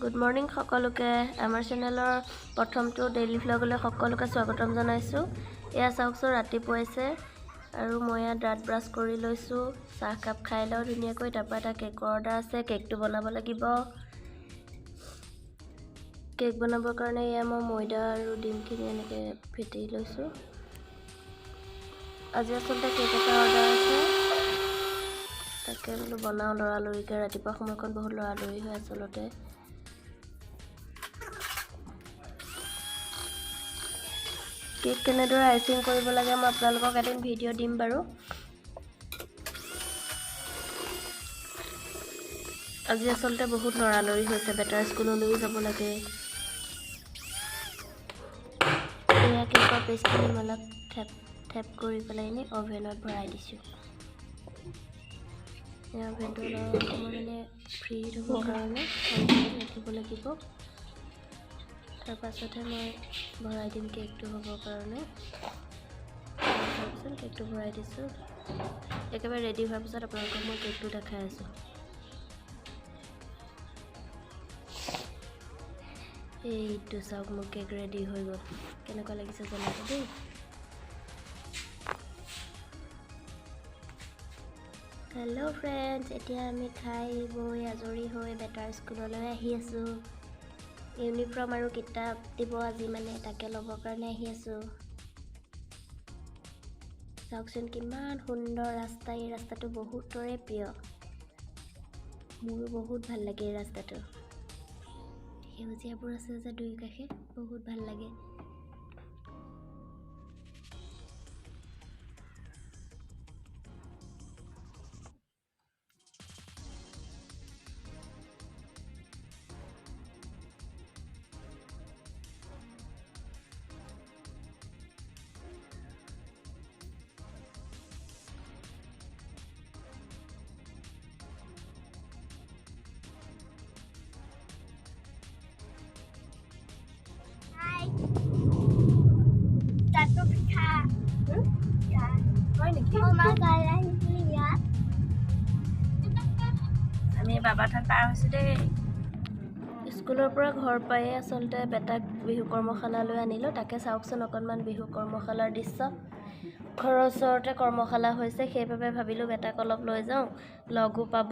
Good morning সকলোকে আমাৰ চেনেলৰ প্ৰথমটো ডেইলি ভ্লগলৈ সকলোকে স্বাগতম জনাইছোঁ। এয়া চাওকচোন ৰাতিপুৱাইছে আৰু মই ইয়াত দাঁত ব্ৰাছ কৰি লৈছোঁ, চাহ কাপ খাই লওঁ ধুনীয়াকৈ। তাৰপৰা এটা কেকৰ অৰ্ডাৰ আছে, কেকটো বনাব লাগিব। কেক বনাবৰ কাৰণে এয়া মই ময়দা আৰু ডিমখিনি এনেকৈ ফেটি লৈছোঁ। আজি আচলতে কেক এটা অৰ্ডাৰ আছে, তাকে বোলো বনাওঁ লৰালৰিকৈ। ৰাতিপুৱা সময়কণ বহুত লৰালৰি হয় আচলতে। কেক কেনেদৰে আইচিং কৰিব লাগে মই আপোনালোকক এদিন ভিডিঅ' দিম বাৰু। আজি আচলতে বহুত লৰালৰি হৈছে, বেটাৰ স্কুললৈও যাব লাগে। এয়া কেকৰ পেষ্টখিনি অলপ থেপ কৰি পেলাই এনেই অভেনত ভৰাই দিছোঁ। এয়া অভেনটো অলপ মানে ফ্ৰী হ'বৰ কাৰণে ৰাখিব লাগিব। তাৰপাছতহে মই ভৰাই দিম কেকটো হ'বৰ কাৰণে। তাৰপিছত কেকটো ভৰাই দিছোঁ। একেবাৰে ৰেডি হোৱাৰ পিছত আপোনালোকক মই কেকটো দেখাই আছোঁ। এইটো চাওক, মোৰ কেক ৰেডি হৈ গ'ল। কেনেকুৱা লাগিছে জনাব দেই। হেল্ল' ফ্ৰেণ্ডছ, এতিয়া আমি খাই বৈ আজৰি হৈ বেটাৰ স্কুললৈ আহি আছোঁ। ইউনিফৰ্ম আৰু কিতাপ দিব আজি, মানে তাকে ল'বৰ কাৰণে আহি আছোঁ। চাওকচোন কিমান সুন্দৰ ৰাস্তা। এই ৰাস্তাটো বহুতৰে প্ৰিয়, মোৰো বহুত ভাল লাগে এই ৰাস্তাটো। সেউজীয়াবোৰ আছে যে দুই কাষে, বহুত ভাল লাগে। আমি বাবাঠান পাৰ হৈছোঁ দেই। স্কুলৰ পৰা ঘৰ পায়ে আচলতে বেটাক বিহু কৰ্মশালালৈ আনিলোঁ। তাকে চাওকচোন অকণমান বিহু কৰ্মশালাৰ দৃশ্য। ঘৰৰ ওচৰতে কৰ্মশালা হৈছে, সেইবাবে ভাবিলোঁ বেটাক অলপ লৈ যাওঁ, লগো পাব,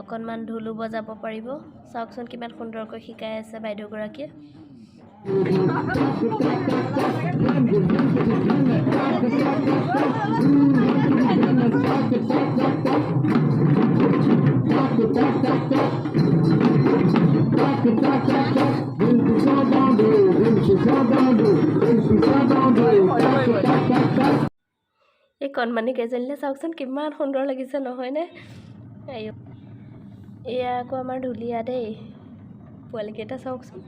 অকণমান ঢোলো বজাব পাৰিব। চাওকচোন কিমান সুন্দৰকৈ শিকাই আছে বাইদেউগৰাকীয়ে। এই কণমানি কেইজনীলে চাওকচোন কিমান সুন্দৰ লাগিছে নহয়নে? এয়া আকৌ আমাৰ ঢুলীয়া দেই, পোৱালীকেইটা চাওকচোন।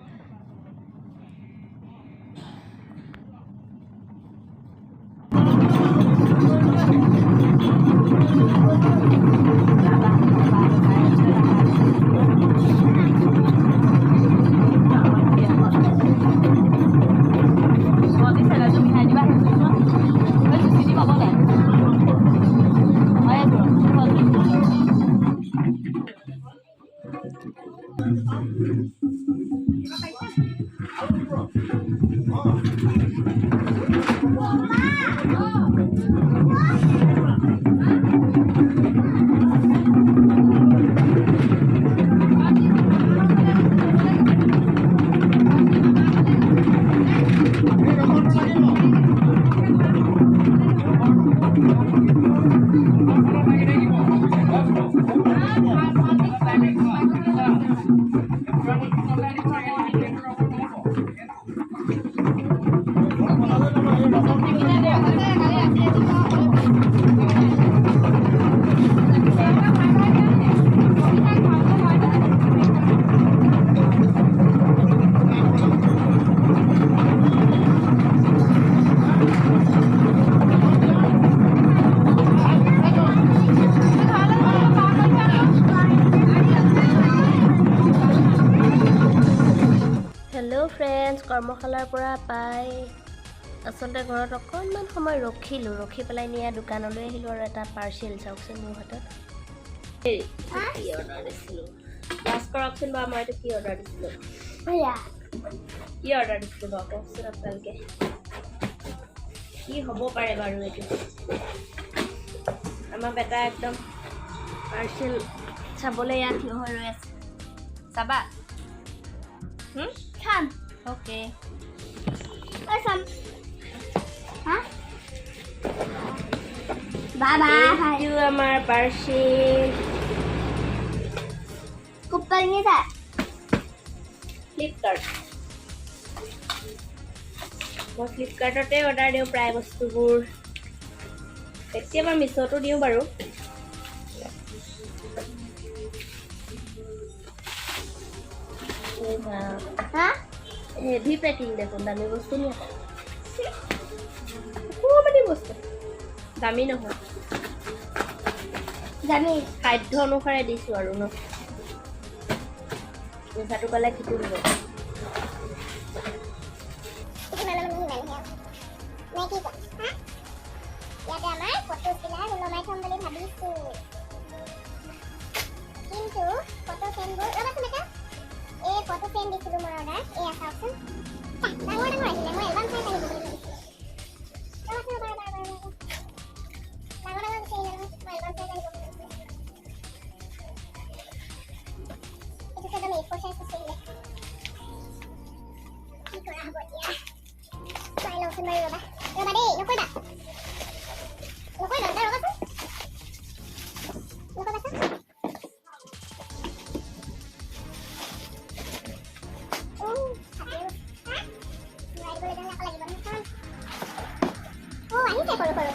হেল্ল' ফ্ৰেণ্ডছ, কৰ্মশালাৰ পৰা পাই আচলতে ঘৰত অকণমান সময় ৰখিলোঁ। ৰখি পেলাই নিয়া দোকানলৈ আহিলোঁ আৰু এটা পাৰ্চেল চাওকচোন মোৰ হাতত। অৰ্ডাৰ দিছিলোঁ 5 কৰকচোন বাৰু মই এইটো কি অৰ্ডাৰ দিছিলোঁ কি অৰ্ডাৰ দিছিলোঁ বাৰু কওকচোন আপোনালোকে কি হ'ব পাৰে বাৰু এইটো আমাৰ বেটা একদম পাৰ্চেল চাবলৈ ইয়াত থিয় হৈ ৰৈ আছে চাবা খাম অ'কে চাম হা বাবা এইটো আমাৰ পাৰ্চেল কোম্পানী এটা ফ্লিপকাৰ্ট মই ফ্লিপকাৰ্টতে অৰ্ডাৰ দিওঁ প্ৰায় বস্তুবোৰ কেতিয়াবা মিছ'টো দিওঁ বাৰু হা হেভি পেকিং দেখোন দামী বস্তু নহয় অকণমানি বস্তু দামী নহয় জানি খাদ্য অনুসাৰে দিছোঁ আৰু ন পইচাটো ক'লে কিটো দিব ইয়াতে আমাৰ ফটোবিলাক ওলমাই থ'ম বুলি ভাবিছোঁ কিন্তু ফটো ফ্ৰেমবোৰ ৰ'বাচোন এটা এই ফটো ফ্ৰেম দিছিলোঁ মই অৰ্ডাৰ এয়া চাওকচোন ডাঙৰ ডাঙৰ আহিলে মই এলবাম চাই আহিব বুলি ভাবিছিলোঁ ৰ'বাচোন ডাঙৰ ডাঙৰ বিচাৰি মই এলবাম চাই আহিব বুলি ভাবিছিলোঁ এইটো একদম A4 চাইজ আছে কি কৰা হ'ব এতিয়া চাই লওঁচোন বাৰু ৰ'বা ৰ'বা দেই নকৰিবা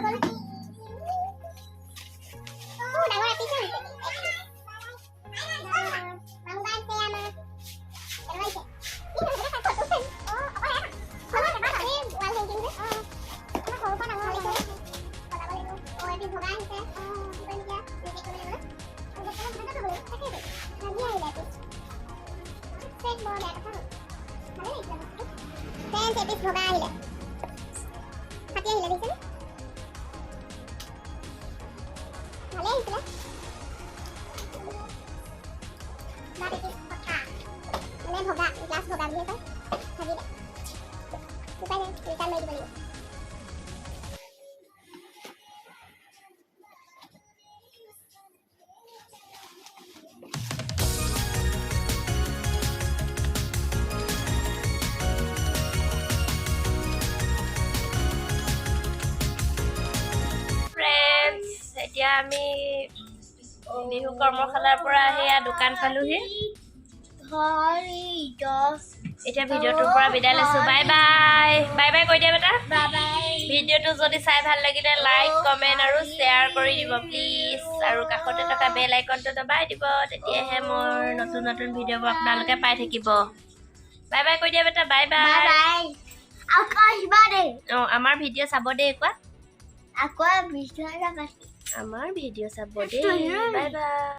ৰ'বাচোন এতিয়া আমি বিহু কৰ্মশালাৰ পৰা সেয়া দোকান পালোহি এতিয়া ভিডিঅ'টোৰ পৰা বিদায় লৈছোঁ বাই বাই বাই বাই কৈ দিয়া বেটা ভিডিঅ'টো যদি চাই ভাল লাগিলে লাইক কমেণ্ট আৰু শ্বেয়াৰ কৰি দিব প্লিজ আৰু কাষতে থকা বেল আইকনটো দবাই দিব তেতিয়াহে মোৰ নতুন নতুন ভিডিঅ'বোৰ আপোনালোকে পাই থাকিব বাই বাই কৈ দিয়া বেটা বাই বাই অঁ আমাৰ ভিডিঅ' চাব দেই কোৱা আমাৰ ভিডিঅ' চাব দেই বাই বাই